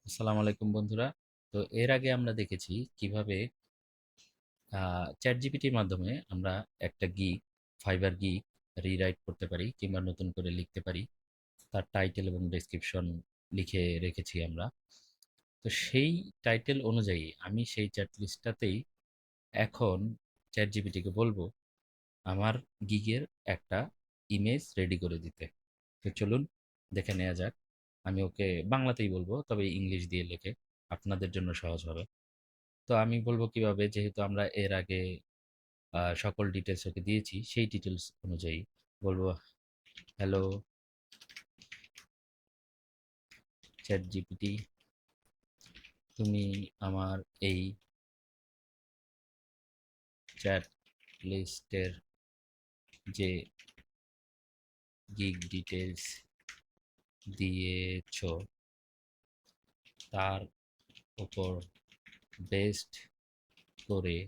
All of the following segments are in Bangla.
আসসালামু আলাইকুম বন্ধুরা। তো এর আগে আমরা দেখেছি কিভাবে চ্যাট জিপিটির মাধ্যমে আমরা একটা গিগ, ফাইবার গিগ রিরাইট করতে পারি কিংবা নতুন করে লিখতে পারি। তার টাইটেল এবং ডেসক্রিপশন লিখে রেখেছি আমরা। তো সেই টাইটেল অনুযায়ী আমি সেই চ্যাট লিস্টটাতেই এখন চ্যাট জিপিটিকে বলবো আমার গিগের একটা ইমেজ রেডি করে দিতে। তো চলুন দেখে নেওয়া যাক। আমি ওকে বাংলাতেই বলবো, তবে ইংলিশ দিয়ে লিখে আপনাদের জন্য সহজ হবে। তো আমি বলবো কিভাবে, যেহেতু আমরা এর আগে সকল ডিটেলস ওকে দিয়েছি, সেই ডিটেলস অনুযায়ী বলবো, হ্যালো চ্যাট জিপিটি, তুমি আমার এই চ্যাট লিস্টের যে গিগ ডিটেলস দিয়েছো তার উপর বেস্ট করে,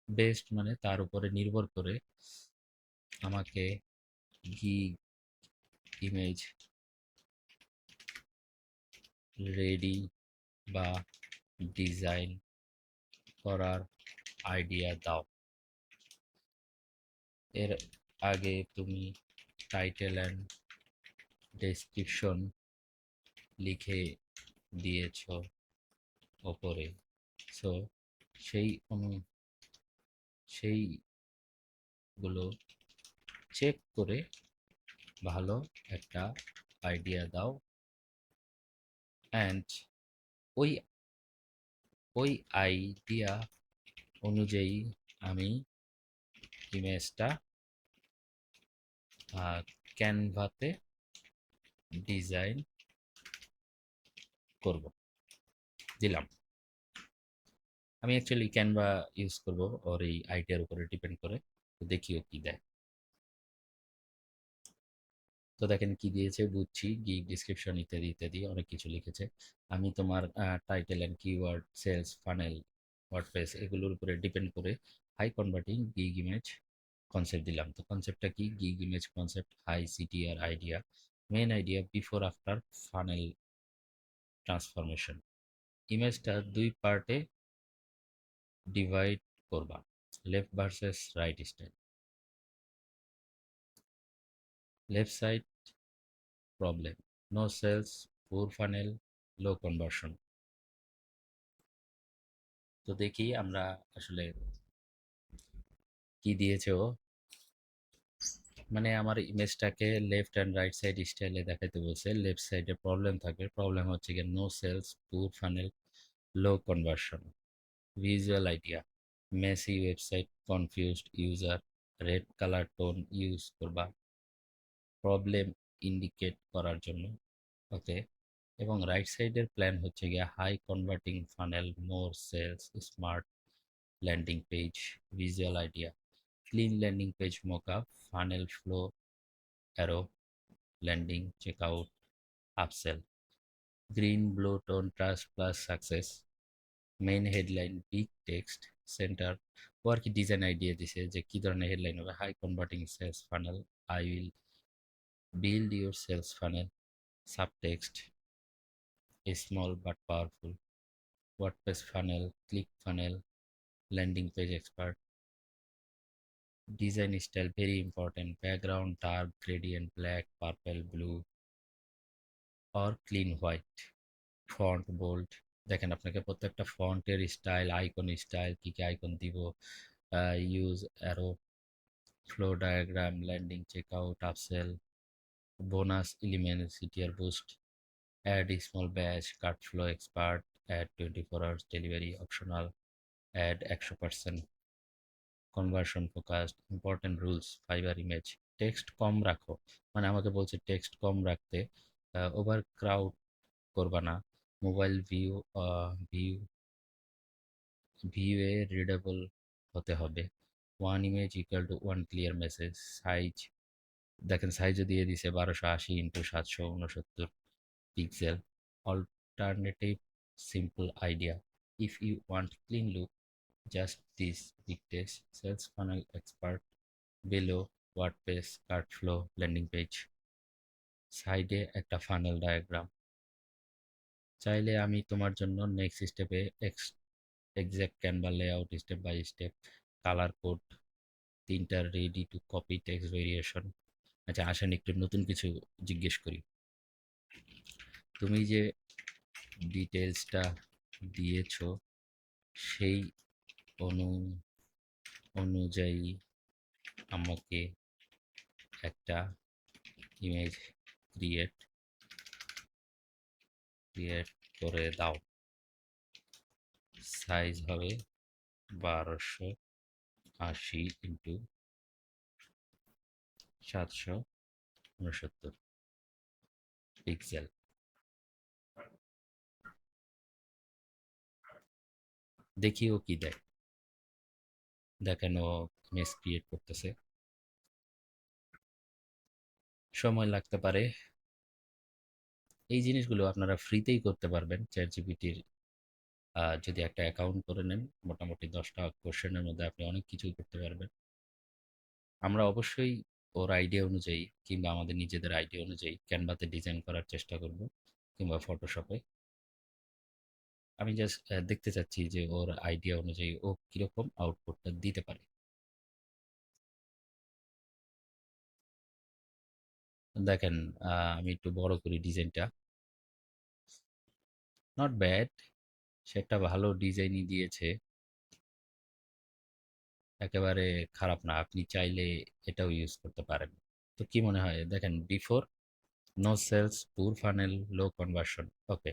বেস্ট মানে তার উপরে নির্ভর করে আমাকে গিগ ইমেজ রেডি বা ডিজাইন করার আইডিয়া দাও। এর আগে তুমি টাইটেল অ্যান্ড ডেসক্রিপশন লিখে দিয়েছো ওপরে। সো সেই অনু সেইগুলো চেক করে ভালো একটা আইডিয়া দাও। অ্যান্ড ওই ওই আইডিয়া অনুযায়ী আমি ইমেজটা ক্যানভাতে ডিজাইন করব। দিলাম। আমি অ্যাকচুয়ালি ক্যানভা ইউজ করব ওর এই আইডিয়ার উপরে ডিপেন্ড করে। তো দেখিও কি দেয়। তো দেখেন কি দিয়েছে, বুঝছি, গিগ ডিসক্রিপশন ইত্যাদি ইত্যাদি অনেক কিছু লিখেছে। আমি তোমার title and keyword, sales funnel, WordPress এগুলোর উপরে ডিপেন্ড করে high converting gig image concept দিলাম। তো কনসেপ্টটা কি? Gig image concept high CTR idea, main idea before after funnel transformation. ইমেজটা দুই পার্টে ডিভাইড করবা, left versus right style. Left side problem, no sales, poor funnel, low conversion. তো দেখি আমরা আসলে কি দিয়েছে ও। মানে আমার ইমেজটাকে লেফট অ্যান্ড রাইট সাইড স্টাইলে দেখাইতে বলছে। লেফট সাইডে প্রবলেম থাকবে, প্রবলেম হচ্ছে গিয়ে no sales, poor funnel, low conversion. Visual idea, messy website, confused user, red colour tone use করবা প্রবলেম ইন্ডিকেট করার জন্য। ওকে। এবং রাইট সাইডের প্ল্যান হচ্ছে গিয়ে high converting funnel, more sales, smart landing page. Visual idea, clean landing page mockup, funnel flow, arrow, landing checkout, upsell. Green blue tone, trust plus success. Main headline, big text, centre. ও আর কি ডিজাইন আইডিয়া দিছে যে কি ধরনের হেডলাইন হবে। High converting sales funnel, I will build your sales funnel. Subtext, small but powerful. WordPress funnel, click funnel, landing page expert. Design style very important, background dark gradient, black, purple, blue or clean white. Font bold. দেখেন আপনাকে প্রত্যেকটা ফন্টের স্টাইল, আইকন স্টাইল, কী কী আইকন দিব, use arrow, flow diagram, landing checkout, upsell, bonus element, CTR boost, add small batch, cut flow expert, add 24 hours delivery optional, add 100% conversion focused. Important rules fibre image, text কম রাখো। মানে আমাকে বলছে টেক্সট কম রাখতে, ওভার ক্রাউড করবা না। মোবাইল ভিউ ভিউয়ে রিডেবল হতে হবে। One image equal to one clear message. Size, দেখেন সাইজও দিয়ে দিছে 1280 into 769 pixel. Alternative simple idea, if you want clean look just this big text, sales funnel expert, below, WordPress, cart flow, landing page. সাইডে একটা ফানেল ডায়াগ্রাম, চাইলে আমি তোমার জন্য নেক্সট স্টেপে exact Canva layout step by step, colour code, ৩টা ready to copy text variation. আচ্ছা আসেন একটু নতুন কিছু জিজ্ঞেস করি। তুমি যে ডিটেলসটা দিয়েছো সেই অনু অনুযায়ী আমাকে একটা ইমেজ ক্রিয়েট ক্রিয়েট করে দাও। সাইজ হবে 1280 × 769 পিক্সেল। দেখি ও কি দেয়। দেখেন ও ইমেজ ক্রিয়েট করতেছে, সময় লাগতে পারে। এই জিনিসগুলো আপনারা ফ্রিতেই করতে পারবেন চ্যাট জিপিটির। যদি একটা অ্যাকাউন্ট করে নেন, মোটামুটি 10টা কোশ্চেনের মধ্যে আপনি অনেক কিছুই করতে পারবেন। আমরা অবশ্যই ওর আইডিয়া অনুযায়ী কিংবা আমাদের নিজেদের আইডিয়া অনুযায়ী ক্যানভাতে ডিজাইন করার চেষ্টা করব, কিংবা ফটোশপে। আমি জাস্ট দেখতে চাচ্ছি যে ওর আইডিয়া অনুযায়ী ও কীরকম আউটপুটটা দিতে পারে। দেখেন, আমি একটু বড় করি ডিজাইনটা। নট ব্যাড, সে একটা ভালো ডিজাইনই দিয়েছে, একেবারে খারাপ না। আপনি চাইলে এটাও ইউজ করতে পারেন। তো কি মনে হয় দেখেন, before no sales, poor funnel, low conversion, okay.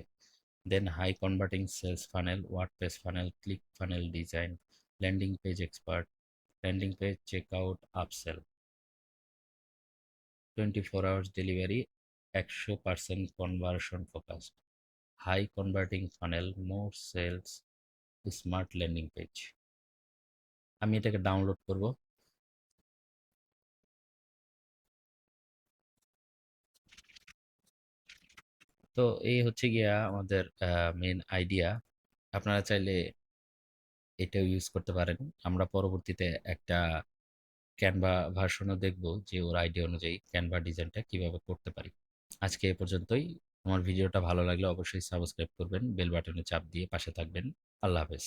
Then high converting sales funnel, WordPress funnel, click funnel design, landing page expert, landing page checkout, upsell, 24 hours delivery, 100% conversion focused, high converting funnel, more sales, smart landing page. আমি এটাকে ডাউনলোড করব। তো এই হচ্ছে গিয়া আমাদের মেন আইডিয়া। আপনারা চাইলে এটাও ইউজ করতে পারেন। আমরা পরবর্তীতে একটা ক্যানভা ভার্সনও দেখব যে ওর আইডিয়া অনুযায়ী ক্যানভা ডিজাইনটা কিভাবে করতে পারি। আজকে এ পর্যন্তই। আমার ভিডিওটা ভালো লাগলে অবশ্যই সাবস্ক্রাইব করবেন, বেল বাটনে চাপ দিয়ে পাশে থাকবেন। আল্লাহ হাফেজ।